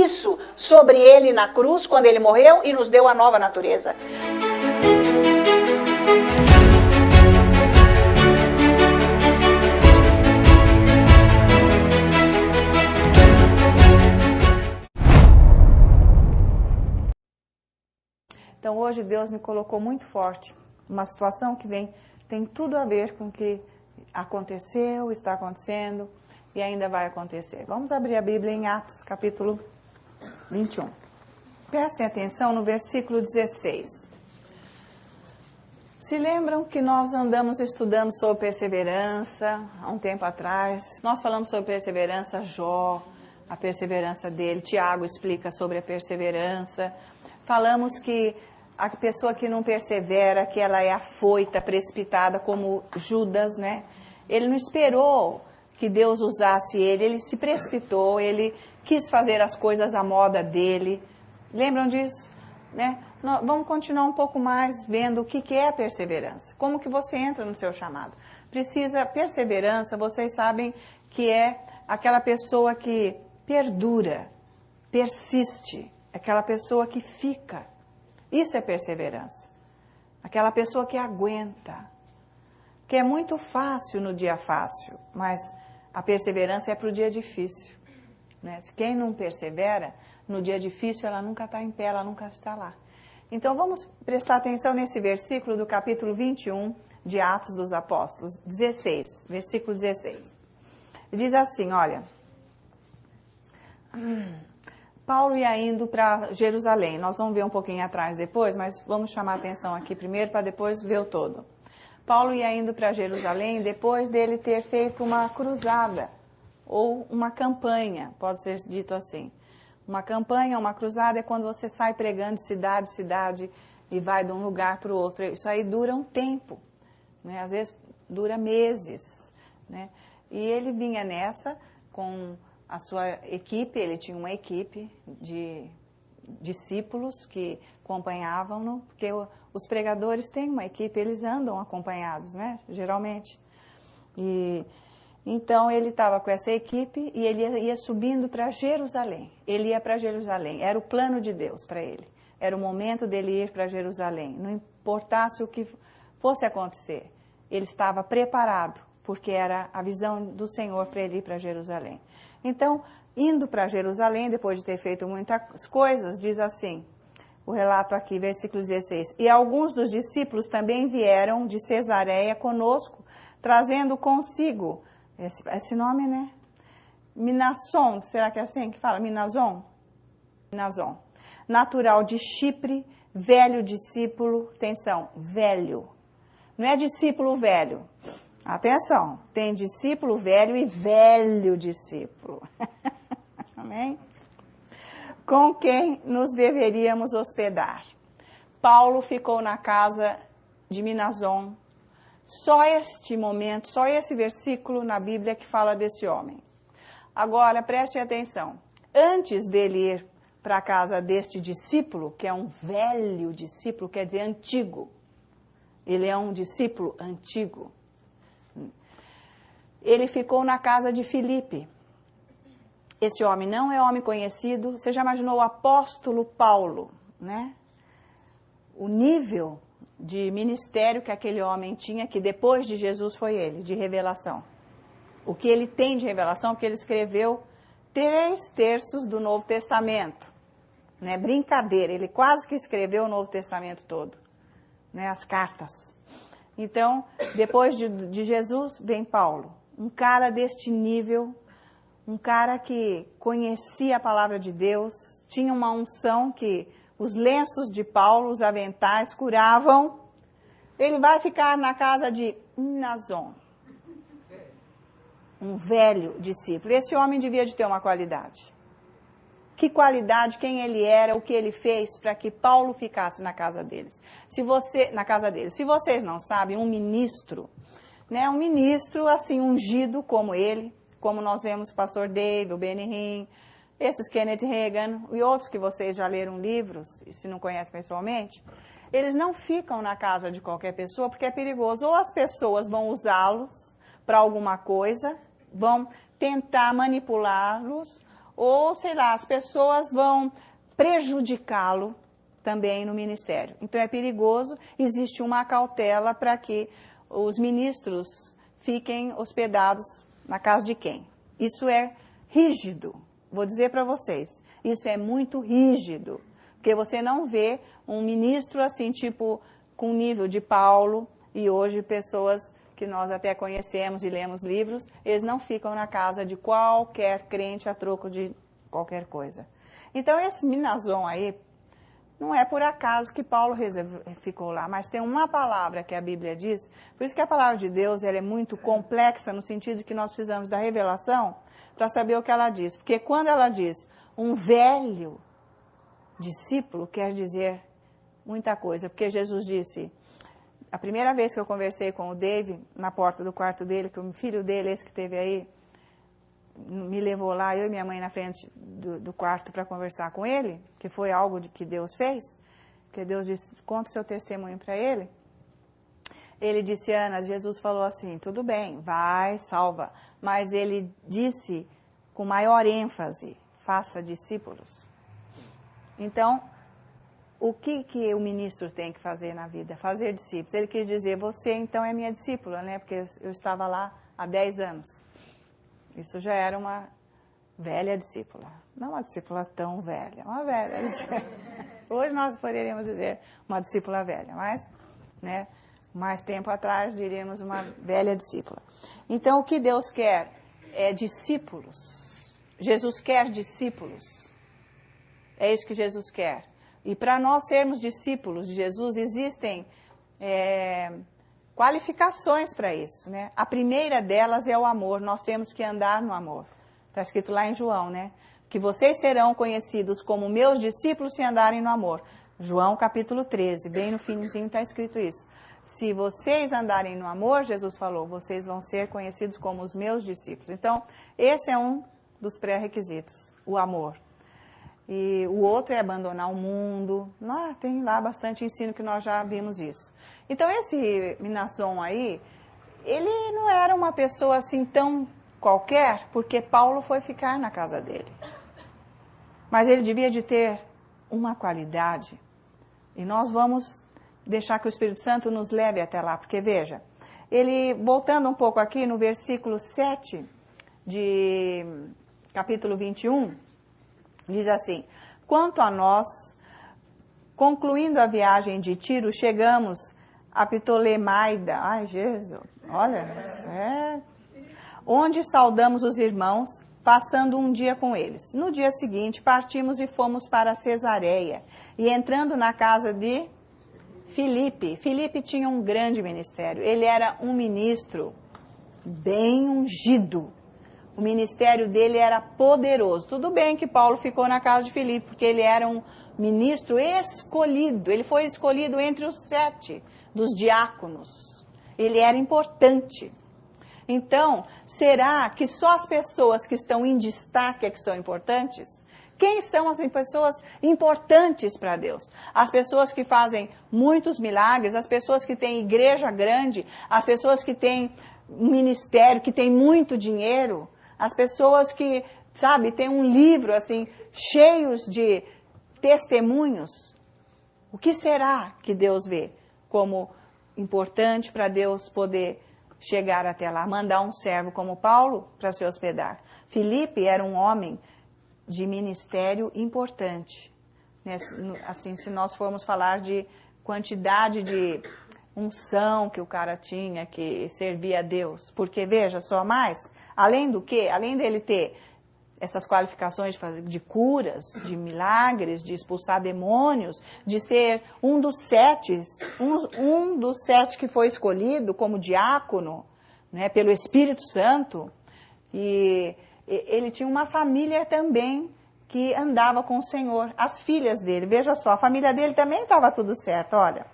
isso sobre ele na cruz, quando ele morreu, e nos deu a nova natureza. Então hoje Deus me colocou muito forte, uma situação que tem tudo a ver com o que aconteceu, está acontecendo e ainda vai acontecer. Vamos abrir a Bíblia em Atos, capítulo 21. Prestem atenção no versículo 16. Se lembram que nós andamos estudando sobre perseverança há um tempo atrás? Nós falamos sobre perseverança, Jó, a perseverança dele, Tiago explica sobre a perseverança. Falamos que a pessoa que não persevera, que ela é afoita, precipitada, como Judas, né? Ele não esperou que Deus usasse ele se precipitou, ele quis fazer as coisas à moda dele. Lembram disso? Né? Vamos continuar um pouco mais vendo o que é a perseverança. Como que você entra no seu chamado? Perseverança, vocês sabem que é aquela pessoa que perdura, persiste, aquela pessoa que fica. Isso é perseverança. Aquela pessoa que aguenta. Que é muito fácil no dia fácil, mas a perseverança é para o dia difícil. Né? Quem não persevera, no dia difícil ela nunca está em pé, ela nunca está lá. Então vamos prestar atenção nesse versículo do capítulo 21 de Atos dos Apóstolos, 16, versículo 16. Diz assim, olha... Paulo ia indo para Jerusalém. Nós vamos ver um pouquinho atrás depois, mas vamos chamar a atenção aqui primeiro para depois ver o todo. Paulo ia indo para Jerusalém depois dele ter feito uma cruzada, ou uma campanha, pode ser dito assim. Uma campanha, uma cruzada é quando você sai pregando de cidade em cidade e vai de um lugar para o outro. Isso aí dura um tempo, né? Às vezes dura meses. Né? E ele vinha nessa com a sua equipe, ele tinha uma equipe de discípulos que acompanhavam-no, porque os pregadores têm uma equipe, eles andam acompanhados, né, geralmente. E então ele estava com essa equipe e ele ia subindo para Jerusalém. Ele ia para Jerusalém, era o plano de Deus para ele. Era o momento dele ir para Jerusalém. Não importasse o que fosse acontecer, ele estava preparado, porque era a visão do Senhor para ele ir para Jerusalém. Então, indo para Jerusalém, depois de ter feito muitas coisas, diz assim, o relato aqui, versículo 16. E alguns dos discípulos também vieram de Cesareia conosco, trazendo consigo, esse nome, né? Minasson, será que é assim que fala? Minazon? Minazon. Natural de Chipre, velho discípulo, atenção, velho. Não é discípulo velho. Atenção, tem discípulo velho e velho discípulo. Amém? Com quem nos deveríamos hospedar. Paulo ficou na casa de Minazon. Só este momento, só esse versículo na Bíblia que fala desse homem. Agora, preste atenção. Antes dele ir para a casa deste discípulo, que é um velho discípulo, quer dizer antigo. Ele é um discípulo antigo. Ele ficou na casa de Filipe. Esse homem não é homem conhecido. Você já imaginou o apóstolo Paulo, né? O nível de ministério que aquele homem tinha, que depois de Jesus foi ele, de revelação. O que ele tem de revelação, porque ele escreveu 3/3 do Novo Testamento. Não é brincadeira, ele quase que escreveu o Novo Testamento todo, né? As cartas. Então, depois de Jesus, vem Paulo. Um cara deste nível, um cara que conhecia a palavra de Deus, tinha uma unção que os lenços de Paulo, os aventais, curavam. Ele vai ficar na casa de Minazon, um velho discípulo. Esse homem devia de ter uma qualidade. Que qualidade, quem ele era, o que ele fez para que Paulo ficasse na casa deles. Se vocês não sabem, um ministro, né, um ministro assim ungido como ele, como nós vemos o pastor Dave, o Benny Hinn, esses Kenneth Hagin e outros que vocês já leram livros, e se não conhecem pessoalmente, eles não ficam na casa de qualquer pessoa porque é perigoso. Ou as pessoas vão usá-los para alguma coisa, vão tentar manipulá-los, ou, sei lá, as pessoas vão prejudicá-lo também no ministério. Então é perigoso, existe uma cautela para que os ministros fiquem hospedados na casa de quem? Isso é rígido, vou dizer para vocês, isso é muito rígido, porque você não vê um ministro assim, tipo, com nível de Paulo, e hoje pessoas que nós até conhecemos e lemos livros, eles não ficam na casa de qualquer crente a troco de qualquer coisa. Então esse Minason aí, não é por acaso que Paulo ficou lá, mas tem uma palavra que a Bíblia diz, por isso que a palavra de Deus ela é muito complexa, no sentido de que nós precisamos da revelação para saber o que ela diz. Porque quando ela diz um velho discípulo, quer dizer muita coisa. Porque Jesus disse, a primeira vez que eu conversei com o Dave, na porta do quarto dele, que o filho dele, esse que teve aí, me levou lá, eu e minha mãe na frente do quarto para conversar com ele, que foi algo que Deus fez, que Deus disse, conta o seu testemunho para ele. Ele disse, Ana, Jesus falou assim, tudo bem, vai, salva. Mas ele disse com maior ênfase, faça discípulos. Então, o que o ministro tem que fazer na vida? Fazer discípulos. Ele quis dizer, você então é minha discípula, né? Porque eu estava lá há 10 anos. Isso já era uma velha discípula. Não uma discípula tão velha, uma velha discípula. Hoje nós poderíamos dizer uma discípula velha, mas, né, mais tempo atrás diríamos uma velha discípula. Então o que Deus quer é discípulos. Jesus quer discípulos. É isso que Jesus quer. E para nós sermos discípulos de Jesus, existem qualificações para isso, né? A primeira delas é o amor. Nós temos que andar no amor. Está escrito lá em João, né? Que vocês serão conhecidos como meus discípulos se andarem no amor. João capítulo 13, bem no finzinho está escrito isso. Se vocês andarem no amor, Jesus falou, vocês vão ser conhecidos como os meus discípulos. Então, esse é um dos pré-requisitos, o amor. E o outro é abandonar o mundo. Tem lá bastante ensino que nós já vimos isso. Então esse Minason aí, ele não era uma pessoa assim tão qualquer, porque Paulo foi ficar na casa dele. Mas ele devia de ter uma qualidade. E nós vamos deixar que o Espírito Santo nos leve até lá. Porque veja, ele, voltando um pouco aqui no versículo 7 de capítulo 21, diz assim, quanto a nós, concluindo a viagem de Tiro, chegamos a Ptolemaida, Jesus, olha, onde saudamos os irmãos, passando um dia com eles. No dia seguinte, partimos e fomos para Cesareia, e entrando na casa de Filipe. Filipe tinha um grande ministério, ele era um ministro bem ungido. O ministério dele era poderoso. Tudo bem que Paulo ficou na casa de Filipe, porque ele era um ministro escolhido. Ele foi escolhido entre os 7 dos diáconos. Ele era importante. Então, será que só as pessoas que estão em destaque é que são importantes? Quem são as pessoas importantes para Deus? As pessoas que fazem muitos milagres, as pessoas que têm igreja grande, as pessoas que têm um ministério, que têm muito dinheiro, as pessoas que, sabe, têm um livro, assim, cheios de testemunhos. O que será que Deus vê como importante para Deus poder chegar até lá? Mandar um servo como Paulo para se hospedar. Filipe era um homem de ministério importante. Assim, se nós formos falar de quantidade de unção que o cara tinha, que servia a Deus. Porque, veja só mais, além do que, além dele ter essas qualificações de curas, de milagres, de expulsar demônios, de ser um dos 7, um dos 7 que foi escolhido como diácono, né, pelo Espírito Santo, e ele tinha uma família também que andava com o Senhor, as filhas dele, veja só, a família dele também estava tudo certo, olha.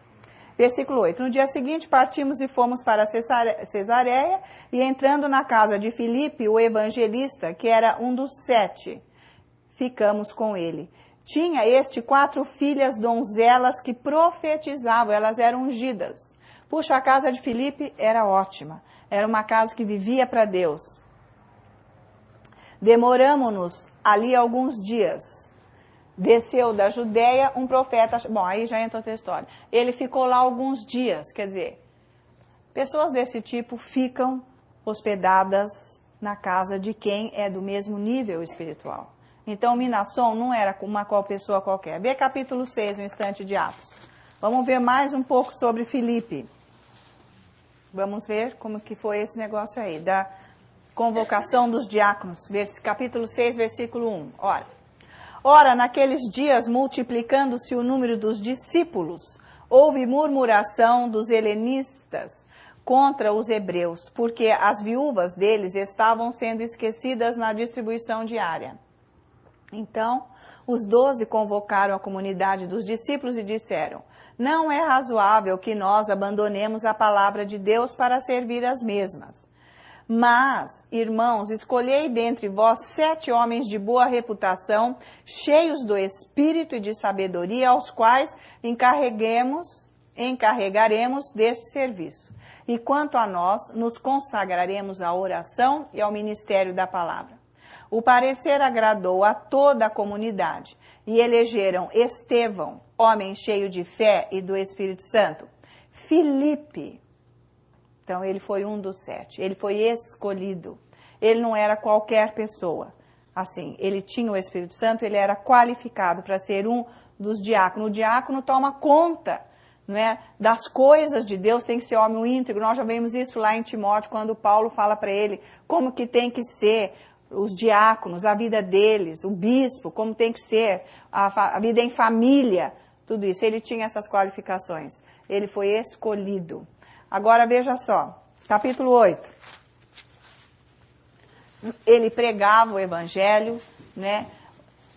Versículo 8, no dia seguinte partimos e fomos para Cesareia, e entrando na casa de Filipe, o evangelista, que era um dos 7, ficamos com ele. Tinha este 4 filhas donzelas que profetizavam, elas eram ungidas. Puxa, a casa de Filipe era ótima, era uma casa que vivia para Deus. Demoramo-nos ali alguns dias. Desceu da Judéia um profeta... Bom, aí já entra outra história. Ele ficou lá alguns dias, quer dizer, pessoas desse tipo ficam hospedadas na casa de quem é do mesmo nível espiritual. Então, Minasson não era uma pessoa qualquer. Vê capítulo 6, no instante de Atos. Vamos ver mais um pouco sobre Filipe. Vamos ver como que foi esse negócio aí, da convocação dos diáconos. Capítulo 6, versículo 1. Ora, naqueles dias, multiplicando-se o número dos discípulos, houve murmuração dos helenistas contra os hebreus, porque as viúvas deles estavam sendo esquecidas na distribuição diária. Então, os 12 convocaram a comunidade dos discípulos e disseram: não é razoável que nós abandonemos a palavra de Deus para servir as mesmas. Mas, irmãos, escolhei dentre vós 7 homens de boa reputação, cheios do Espírito e de sabedoria, aos quais encarregaremos deste serviço. E quanto a nós, nos consagraremos à oração e ao ministério da palavra. O parecer agradou a toda a comunidade, e elegeram Estevão, homem cheio de fé e do Espírito Santo, Filipe. Então, ele foi um dos 7. Ele foi escolhido. Ele não era qualquer pessoa. Assim, ele tinha o Espírito Santo, ele era qualificado para ser um dos diáconos. O diácono toma conta, não é, das coisas de Deus, tem que ser homem íntegro. Nós já vimos isso lá em Timóteo, quando Paulo fala para ele como que tem que ser os diáconos, a vida deles, o bispo, como tem que ser a vida em família, tudo isso. Ele tinha essas qualificações. Ele foi escolhido. Agora veja só, capítulo 8. Ele pregava o evangelho, né?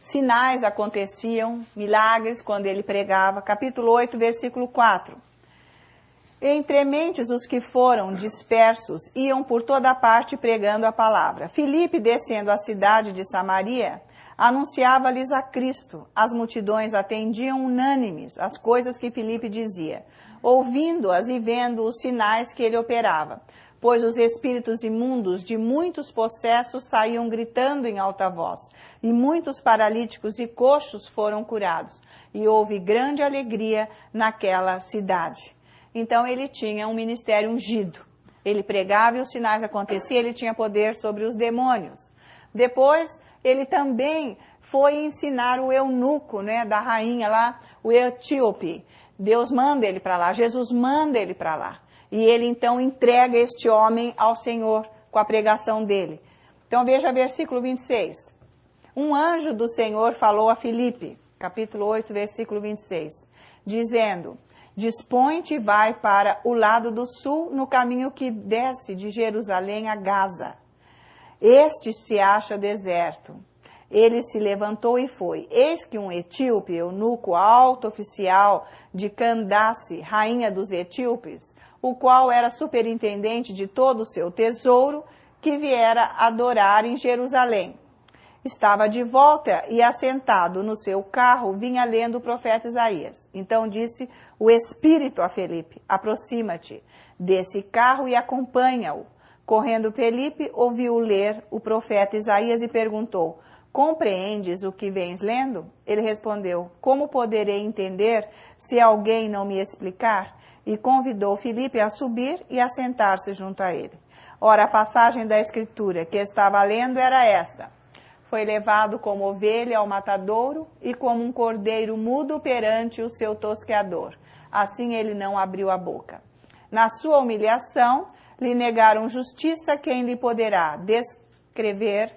Sinais aconteciam, milagres quando ele pregava. Capítulo 8, versículo 4. Entre mentes os que foram dispersos iam por toda parte pregando a palavra. Filipe, descendo à cidade de Samaria, anunciava-lhes a Cristo. As multidões atendiam unânimes as coisas que Filipe dizia, ouvindo-as e vendo os sinais que ele operava. Pois os espíritos imundos de muitos possessos saíam gritando em alta voz, e muitos paralíticos e coxos foram curados, e houve grande alegria naquela cidade. Então ele tinha um ministério ungido. Ele pregava e os sinais aconteciam, ele tinha poder sobre os demônios. Depois, ele também foi ensinar o eunuco, né, da rainha lá, o etíope. Deus manda ele para lá, Jesus manda ele para lá. E ele então entrega este homem ao Senhor com a pregação dele. Então veja versículo 26. Um anjo do Senhor falou a Filipe, capítulo 8, versículo 26, dizendo: dispõe-te e vai para o lado do sul, no caminho que desce de Jerusalém a Gaza. Este se acha deserto. Ele se levantou e foi. Eis que um etíope, eunuco alto oficial de Candace, rainha dos etíopes, o qual era superintendente de todo o seu tesouro, que viera adorar em Jerusalém. Estava de volta e, assentado no seu carro, vinha lendo o profeta Isaías. Então disse o Espírito a Filipe: aproxima-te desse carro e acompanha-o. Correndo Filipe, ouviu ler o profeta Isaías e perguntou: compreendes o que vens lendo? Ele respondeu: como poderei entender se alguém não me explicar? E convidou Filipe a subir e a sentar-se junto a ele. Ora, a passagem da Escritura que estava lendo era esta: foi levado como ovelha ao matadouro e como um cordeiro mudo perante o seu tosqueador. Assim ele não abriu a boca. Na sua humilhação, lhe negaram justiça, quem lhe poderá descrever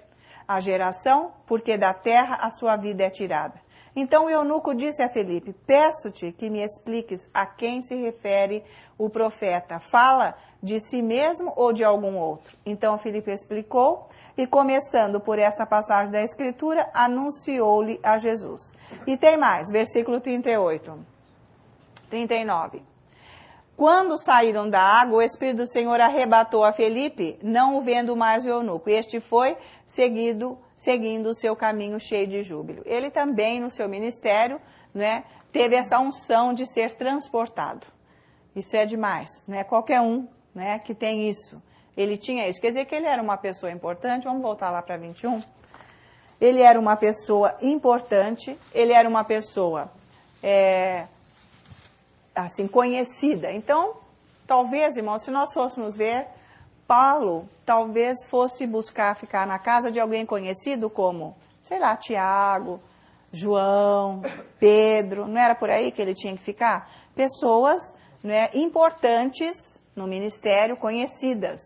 a geração, porque da terra a sua vida é tirada. Então o eunuco disse a Filipe: peço-te que me expliques a quem se refere o profeta. Fala de si mesmo ou de algum outro? Então Filipe explicou e, começando por esta passagem da Escritura, anunciou-lhe a Jesus. E tem mais, versículo 38, 39. Quando saíram da água, o Espírito do Senhor arrebatou a Filipe, não o vendo mais o eunuco. Este foi seguindo o seu caminho cheio de júbilo. Ele também, no seu ministério, né, teve essa unção de ser transportado. Isso é demais, não é qualquer um, né, que tem isso. Ele tinha isso. Quer dizer que ele era uma pessoa importante. Vamos voltar lá para 21. ele era uma pessoa importante, ele era uma pessoa assim, conhecida. Então, talvez, irmãos, se nós fôssemos ver, Paulo talvez fosse buscar ficar na casa de alguém conhecido como, sei lá, Tiago, João, Pedro, não era por aí que ele tinha que ficar? Pessoas, né, importantes no ministério, conhecidas.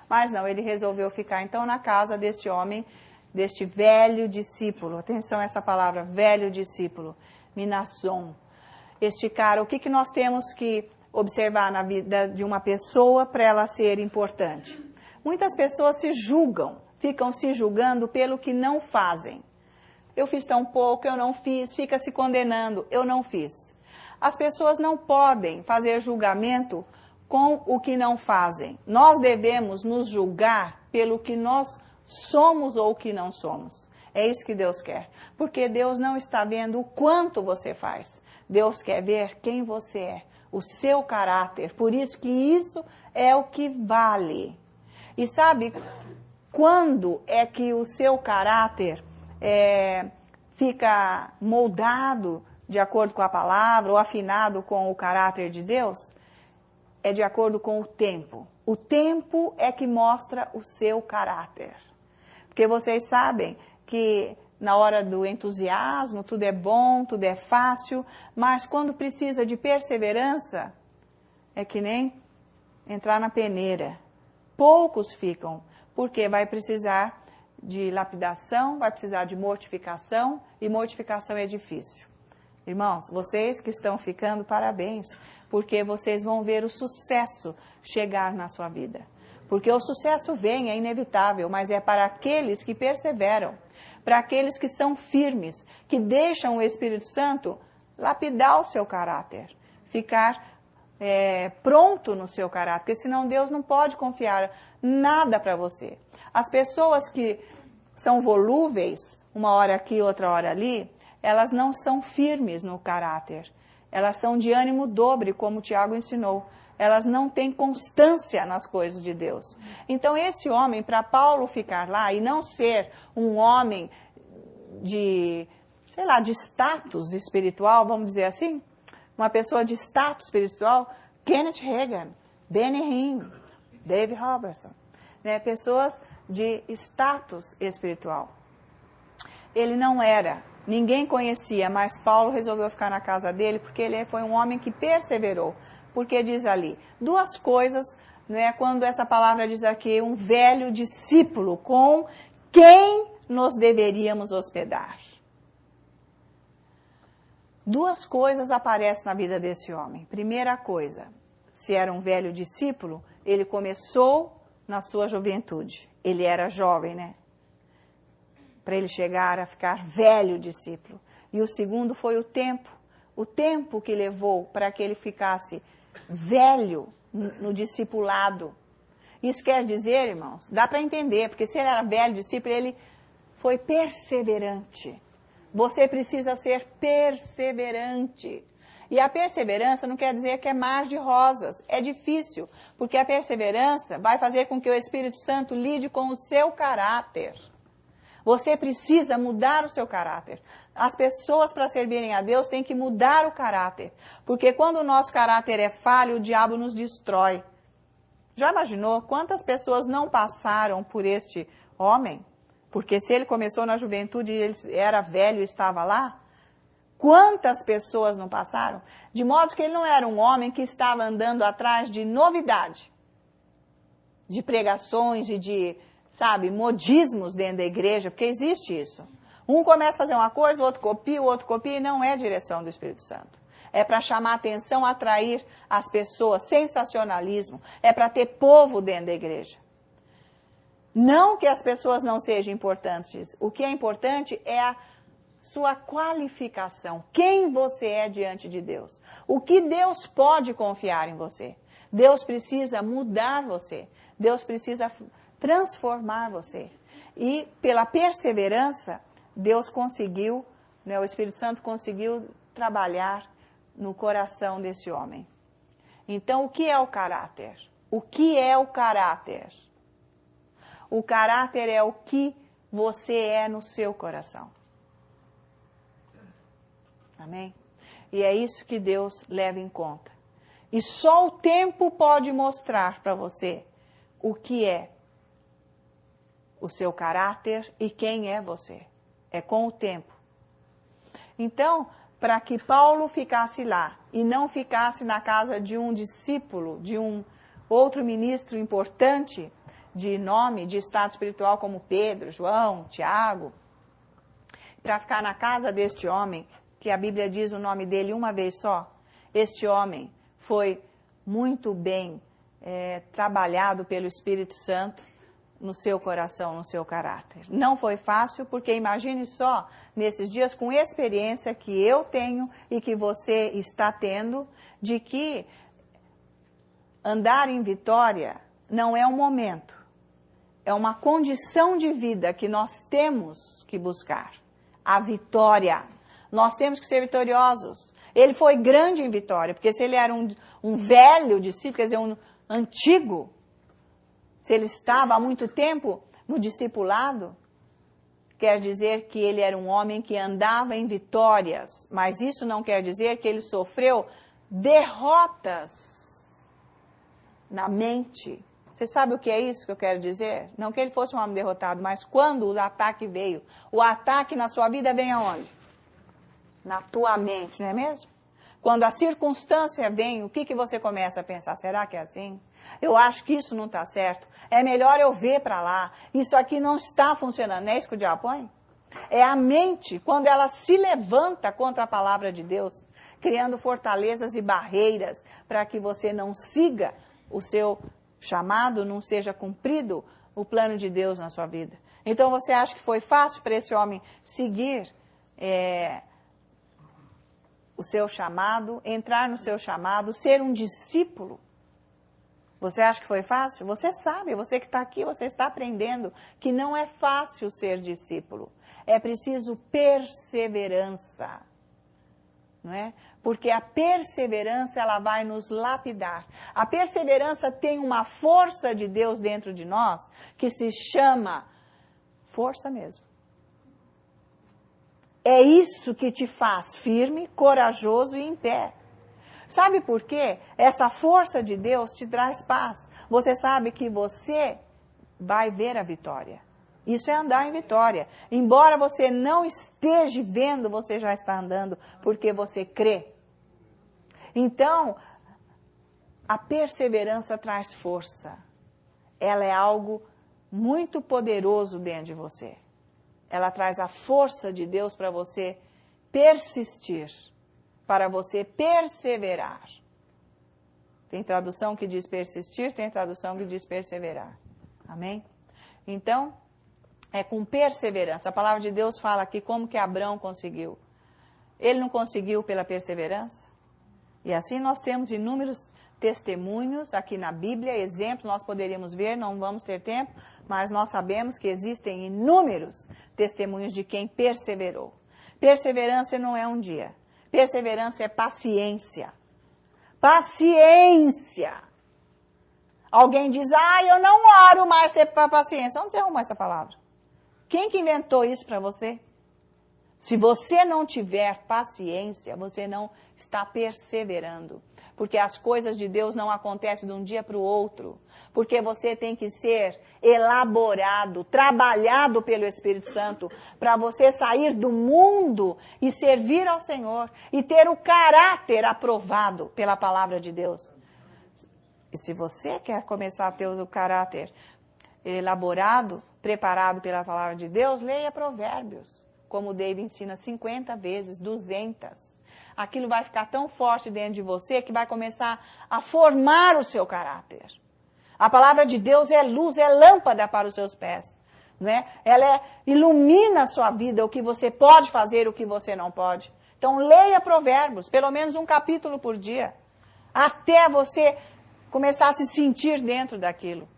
Mas não, ele resolveu ficar então na casa deste homem, deste velho discípulo. Atenção a essa palavra, velho discípulo, Minasson. Este cara, o que nós temos que observar na vida de uma pessoa para ela ser importante? Muitas pessoas se julgam, ficam se julgando pelo que não fazem. Eu fiz tão pouco, eu não fiz, fica se condenando, eu não fiz. As pessoas não podem fazer julgamento com o que não fazem. Nós devemos nos julgar pelo que nós somos ou o que não somos. É isso que Deus quer. Porque Deus não está vendo o quanto você faz. Deus quer ver quem você é, o seu caráter. Por isso que isso é o que vale. E sabe, quando é que o seu caráter fica moldado de acordo com a palavra ou afinado com o caráter de Deus? É de acordo com o tempo. O tempo é que mostra o seu caráter. Porque vocês sabem que na hora do entusiasmo tudo é bom, tudo é fácil, mas quando precisa de perseverança, é que nem entrar na peneira. Poucos ficam, porque vai precisar de lapidação, vai precisar de mortificação, e mortificação é difícil. Irmãos, vocês que estão ficando, parabéns, porque vocês vão ver o sucesso chegar na sua vida. Porque o sucesso vem, é inevitável, mas é para aqueles que perseveram, para aqueles que são firmes, que deixam o Espírito Santo lapidar o seu caráter, ficar pronto no seu caráter, porque senão Deus não pode confiar nada para você. As pessoas que são volúveis, uma hora aqui, outra hora ali, elas não são firmes no caráter. Elas são de ânimo dobre, como o Tiago ensinou. Elas não têm constância nas coisas de Deus. Então, esse homem, para Paulo ficar lá e não ser um homem de, sei lá, de status espiritual, vamos dizer assim, uma pessoa de status espiritual, Kenneth Hagin, Benny Hinn, Dave Robertson, né? Pessoas de status espiritual. Ele não era. Ninguém conhecia, mas Paulo resolveu ficar na casa dele porque ele foi um homem que perseverou. Porque diz ali, duas coisas, né, quando essa palavra diz aqui, um velho discípulo com quem nos deveríamos hospedar. Duas coisas aparecem na vida desse homem. Primeira coisa, se era um velho discípulo, ele começou na sua juventude. Ele era jovem, né? Para ele chegar a ficar velho discípulo. E o segundo foi o tempo que levou para que ele ficasse velho no discipulado. Isso quer dizer, irmãos, dá para entender, porque se ele era velho discípulo, ele foi perseverante. Você precisa ser perseverante. E a perseverança não quer dizer que é mar de rosas, é difícil, porque a perseverança vai fazer com que o Espírito Santo lide com o seu caráter. Você precisa mudar o seu caráter. As pessoas, para servirem a Deus, têm que mudar o caráter. Porque quando o nosso caráter é falho, o diabo nos destrói. Já imaginou quantas pessoas não passaram por este homem? Porque se ele começou na juventude e ele era velho e estava lá, quantas pessoas não passaram? De modo que ele não era um homem que estava andando atrás de novidade, de pregações e de, sabe, modismos dentro da igreja, porque existe isso. Um começa a fazer uma coisa, o outro copia, e não é direção do Espírito Santo. É para chamar atenção, atrair as pessoas, sensacionalismo, é para ter povo dentro da igreja. Não que as pessoas não sejam importantes, o que é importante é a sua qualificação, quem você é diante de Deus, o que Deus pode confiar em você. Deus precisa mudar você, Deus precisa transformar você. E pela perseverança, Deus conseguiu, né, o Espírito Santo conseguiu trabalhar no coração desse homem. Então, o que é o caráter? O que é o caráter? O caráter é o que você é no seu coração. Amém? E é isso que Deus leva em conta. E só o tempo pode mostrar para você o que é o seu caráter e quem é você. É com o tempo. Então, para que Paulo ficasse lá e não ficasse na casa de um discípulo, de um outro ministro importante de nome, de estado espiritual como Pedro, João, Tiago, para ficar na casa deste homem, que a Bíblia diz o nome dele uma vez só, este homem foi muito bem trabalhado pelo Espírito Santo no seu coração, no seu caráter. Não foi fácil, porque imagine só, nesses dias com experiência que eu tenho e que você está tendo, de que andar em vitória não é um momento, é uma condição de vida que nós temos que buscar. A vitória. Nós temos que ser vitoriosos. Ele foi grande em vitória, porque se ele era um velho discípulo, quer dizer, um antigo, se ele estava há muito tempo no discipulado, quer dizer que ele era um homem que andava em vitórias, mas isso não quer dizer que ele sofreu derrotas na mente. Você sabe o que é isso que eu quero dizer? Não que ele fosse um homem derrotado, mas quando o ataque veio, o ataque na sua vida vem aonde? Na tua mente, não é mesmo? Quando a circunstância vem, o que você começa a pensar? Será que é assim? Eu acho que isso não está certo. É melhor eu ver para lá. Isso aqui não está funcionando. Não é isso que o diabo põe? É a mente, quando ela se levanta contra a palavra de Deus, criando fortalezas e barreiras para que você não siga o seu chamado, não seja cumprido o plano de Deus na sua vida. Então você acha que foi fácil para esse homem seguir o seu chamado, entrar no seu chamado, ser um discípulo? Você acha que foi fácil? Você sabe, você que está aqui, você está aprendendo que não é fácil ser discípulo. É preciso perseverança, não é? Porque a perseverança, ela vai nos lapidar. A perseverança tem uma força de Deus dentro de nós que se chama força mesmo. É isso que te faz firme, corajoso e em pé. Sabe por quê? Essa força de Deus te traz paz. Você sabe que você vai ver a vitória. Isso é andar em vitória. Embora você não esteja vendo, você já está andando, porque você crê. Então, a perseverança traz força. Ela é algo muito poderoso dentro de você. Ela traz a força de Deus para você persistir, para você perseverar. Tem tradução que diz persistir, tem tradução que diz perseverar. Amém? Então, é com perseverança. A palavra de Deus fala aqui como que Abrão conseguiu. Ele não conseguiu pela perseverança? E assim nós temos inúmeros testemunhos aqui na Bíblia, exemplos nós poderíamos ver, não vamos ter tempo, mas nós sabemos que existem inúmeros testemunhos de quem perseverou. Perseverança não é um dia. Perseverança é paciência. Paciência. Alguém diz, eu não oro mais ter paciência. Onde você arrumou essa palavra? Quem que inventou isso para você? Se você não tiver paciência, você não está perseverando. Porque as coisas de Deus não acontecem de um dia para o outro. Porque você tem que ser elaborado, trabalhado pelo Espírito Santo, para você sair do mundo e servir ao Senhor. E ter o caráter aprovado pela palavra de Deus. E se você quer começar a ter o caráter elaborado, preparado pela palavra de Deus, leia Provérbios. Como o David ensina 50 vezes, 200. Aquilo vai ficar tão forte dentro de você que vai começar a formar o seu caráter. A palavra de Deus é luz, é lâmpada para os seus pés. Não é? Ela ilumina a sua vida, o que você pode fazer, o que você não pode. Então leia Provérbios, pelo menos um capítulo por dia. Até você começar a se sentir dentro daquilo.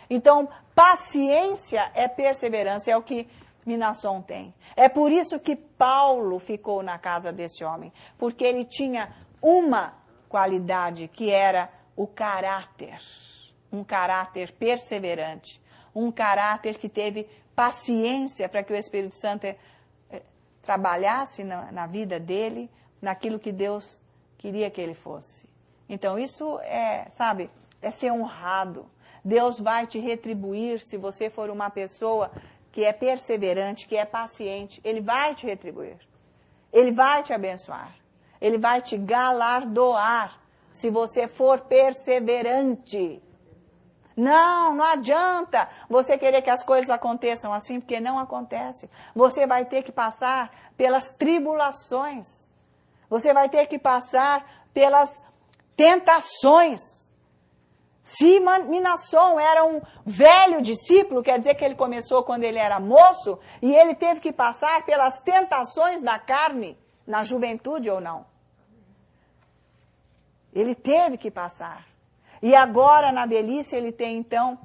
Então, paciência é perseverança, é o que Minasson tem. É por isso que Paulo ficou na casa desse homem, porque ele tinha uma qualidade que era o caráter, um caráter perseverante, um caráter que teve paciência para que o Espírito Santo trabalhasse na vida dele, naquilo que Deus queria que ele fosse. Então isso é ser honrado. Deus vai te retribuir se você for uma pessoa que é perseverante, que é paciente. Ele vai te retribuir. Ele vai te abençoar. Ele vai te galardoar se você for perseverante. Não adianta você querer que as coisas aconteçam assim, porque não acontece. Você vai ter que passar pelas tribulações. Você vai ter que passar pelas tentações. Se Minasson era um velho discípulo, quer dizer que ele começou quando ele era moço, e ele teve que passar pelas tentações da carne, na juventude ou não. Ele teve que passar. E agora, na velhice, ele tem, então,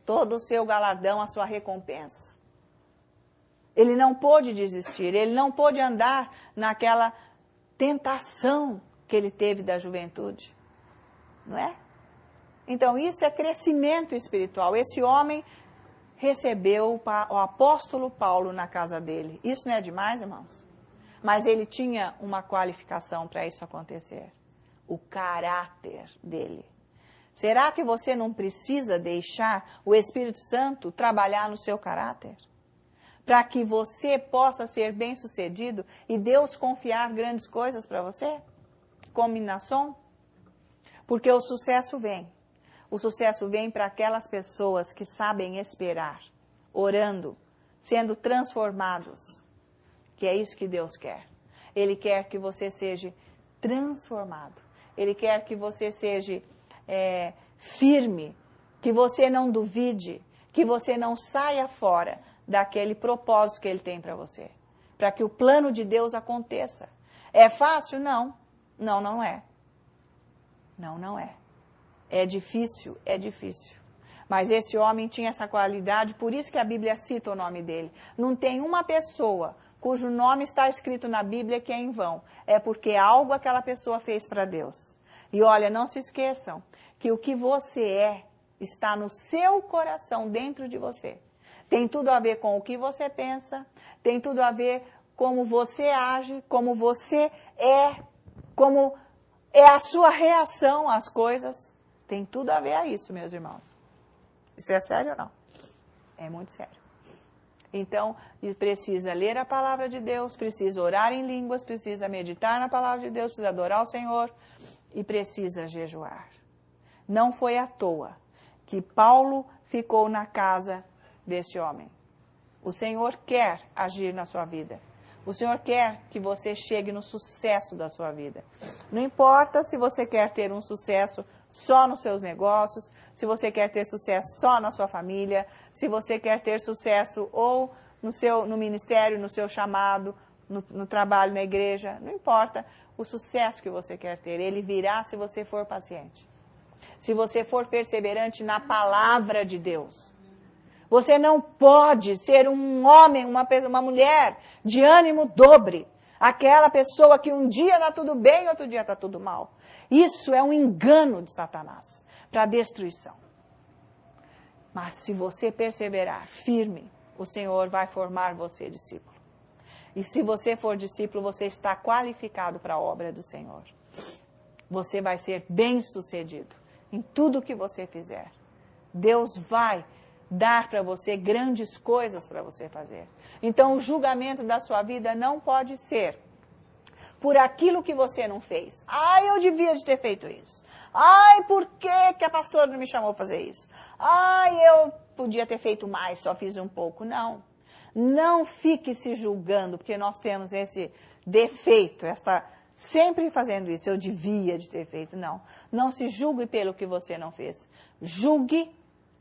todo o seu galardão, a sua recompensa. Ele não pôde desistir, ele não pôde andar naquela tentação que ele teve da juventude. Não é? Então, isso é crescimento espiritual. Esse homem recebeu o apóstolo Paulo na casa dele. Isso não é demais, irmãos? Mas ele tinha uma qualificação para isso acontecer. O caráter dele. Será que você não precisa deixar o Espírito Santo trabalhar no seu caráter? Para que você possa ser bem-sucedido e Deus confiar grandes coisas para você? Como Minasson? Porque o sucesso vem. O sucesso vem para aquelas pessoas que sabem esperar, orando, sendo transformados. Que é isso que Deus quer. Ele quer que você seja transformado. Ele quer que você seja firme, que você não duvide, que você não saia fora daquele propósito que Ele tem para você. Para que o plano de Deus aconteça. É fácil? Não. Não é. Não é. É difícil. Mas esse homem tinha essa qualidade, por isso que a Bíblia cita o nome dele. Não tem uma pessoa cujo nome está escrito na Bíblia que é em vão. É porque algo aquela pessoa fez para Deus. E olha, não se esqueçam que o que você é está no seu coração, dentro de você. Tem tudo a ver com o que você pensa, tem tudo a ver como você age, como você é, como é a sua reação às coisas. Tem tudo a ver a isso, meus irmãos. Isso é sério ou não? É muito sério. Então, precisa ler a palavra de Deus, precisa orar em línguas, precisa meditar na palavra de Deus, precisa adorar o Senhor e precisa jejuar. Não foi à toa que Paulo ficou na casa desse homem. O Senhor quer agir na sua vida. O Senhor quer que você chegue no sucesso da sua vida. Não importa se você quer ter um sucesso só nos seus negócios, se você quer ter sucesso só na sua família, se você quer ter sucesso ou no ministério, no seu chamado, no trabalho, na igreja. Não importa o sucesso que você quer ter. Ele virá se você for paciente. Se você for perseverante na palavra de Deus. Você não pode ser um homem, uma mulher de ânimo dobre. Aquela pessoa que um dia está tudo bem e outro dia está tudo mal. Isso é um engano de Satanás para a destruição. Mas se você perseverar firme, o Senhor vai formar você discípulo. E se você for discípulo, você está qualificado para a obra do Senhor. Você vai ser bem-sucedido em tudo que você fizer. Deus vai dar para você grandes coisas para você fazer. Então, o julgamento da sua vida não pode ser por aquilo que você não fez. Ai, eu devia de ter feito isso. Ai, por que a pastora não me chamou para fazer isso? Ai, eu podia ter feito mais, só fiz um pouco. Não. Não fique se julgando, porque nós temos esse defeito, sempre fazendo isso. Eu devia de ter feito. Não. Não se julgue pelo que você não fez. Julgue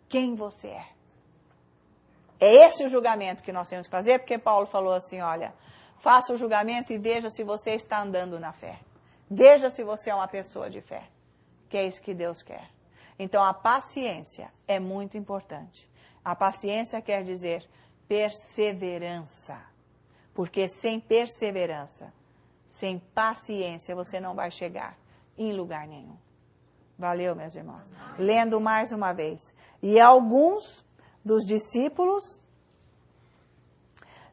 quem você é. É esse o julgamento que nós temos que fazer, porque Paulo falou assim, olha, faça o julgamento e veja se você está andando na fé. Veja se você é uma pessoa de fé, que é isso que Deus quer. Então, a paciência é muito importante. A paciência quer dizer perseverança, porque sem perseverança, sem paciência, você não vai chegar em lugar nenhum. Valeu, meus irmãos. Lendo mais uma vez. E alguns dos discípulos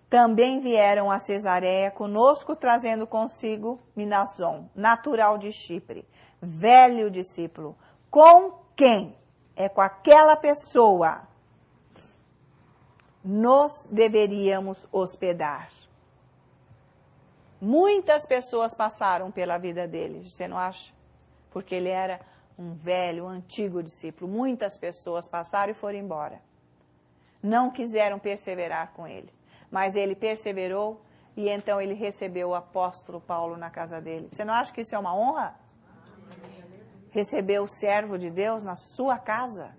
também vieram a Cesareia conosco, trazendo consigo Minason, natural de Chipre, velho discípulo, com quem? É com aquela pessoa nos deveríamos hospedar. Muitas pessoas passaram pela vida dele, você não acha? Porque ele era um velho, antigo discípulo. Muitas pessoas passaram e foram embora. Não quiseram perseverar com ele. Mas ele perseverou e então ele recebeu o apóstolo Paulo na casa dele. Você não acha que isso é uma honra? Receber o servo de Deus na sua casa?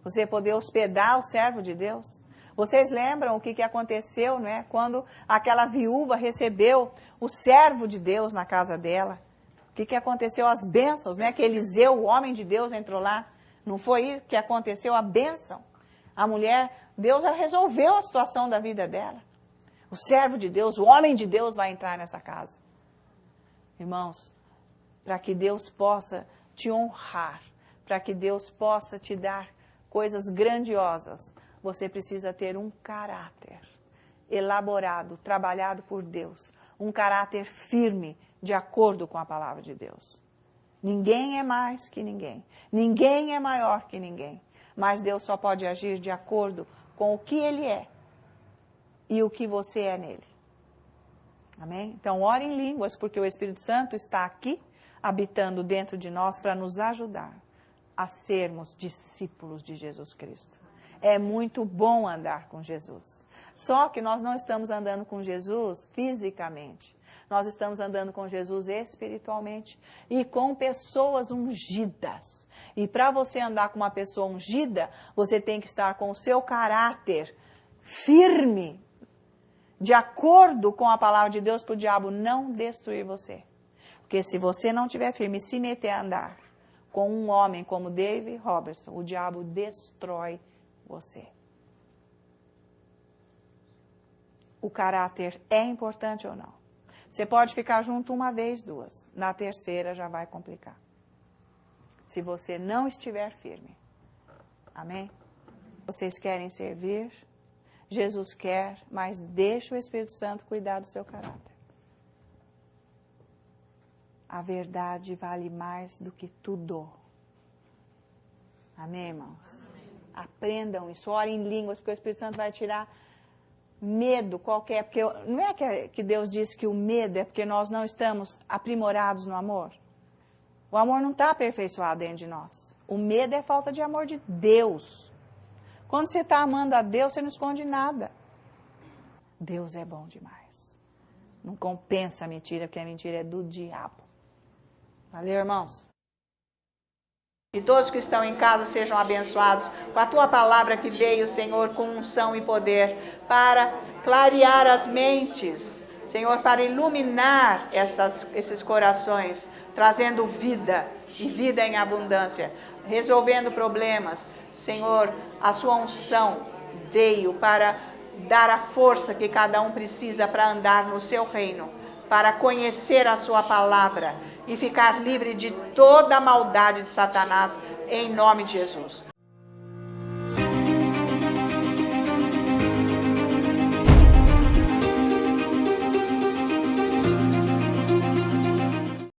Você poder hospedar o servo de Deus? Vocês lembram o que aconteceu, né? Quando aquela viúva recebeu o servo de Deus na casa dela? O que aconteceu? As bênçãos, né? Que Eliseu, o homem de Deus, entrou lá. Não foi que aconteceu a bênção? A mulher, Deus resolveu a situação da vida dela. O servo de Deus, o homem de Deus vai entrar nessa casa. Irmãos, para que Deus possa te honrar, para que Deus possa te dar coisas grandiosas, você precisa ter um caráter elaborado, trabalhado por Deus. Um caráter firme, de acordo com a palavra de Deus. Ninguém é mais que ninguém. Ninguém é maior que ninguém. Mas Deus só pode agir de acordo com o que Ele é e o que você é nele. Amém? Então, ore em línguas, porque o Espírito Santo está aqui, habitando dentro de nós, para nos ajudar a sermos discípulos de Jesus Cristo. É muito bom andar com Jesus. Só que nós não estamos andando com Jesus fisicamente. Nós estamos andando com Jesus espiritualmente e com pessoas ungidas. E para você andar com uma pessoa ungida, você tem que estar com o seu caráter firme, de acordo com a palavra de Deus, para o diabo não destruir você. Porque se você não estiver firme e se meter a andar com um homem como David Robertson, o diabo destrói você. O caráter é importante ou não? Você pode ficar junto uma vez, duas. Na terceira já vai complicar. Se você não estiver firme. Amém? Vocês querem servir? Jesus quer, mas deixa o Espírito Santo cuidar do seu caráter. A verdade vale mais do que tudo. Amém, irmãos? Aprendam isso, orem em línguas, porque o Espírito Santo vai tirar medo qualquer. Porque não é que Deus disse que o medo é porque nós não estamos aprimorados no amor. O amor não está aperfeiçoado dentro de nós. O medo é falta de amor de Deus. Quando você está amando a Deus, você não esconde nada. Deus é bom demais. Não compensa a mentira, porque a mentira é do diabo. Valeu, irmãos? E todos que estão em casa sejam abençoados com a tua palavra que veio, Senhor, com unção e poder, para clarear as mentes, Senhor, para iluminar esses corações, trazendo vida e vida em abundância, resolvendo problemas. Senhor, a sua unção veio para dar a força que cada um precisa para andar no seu reino, para conhecer a sua palavra e ficar livre de toda a maldade de Satanás, em nome de Jesus.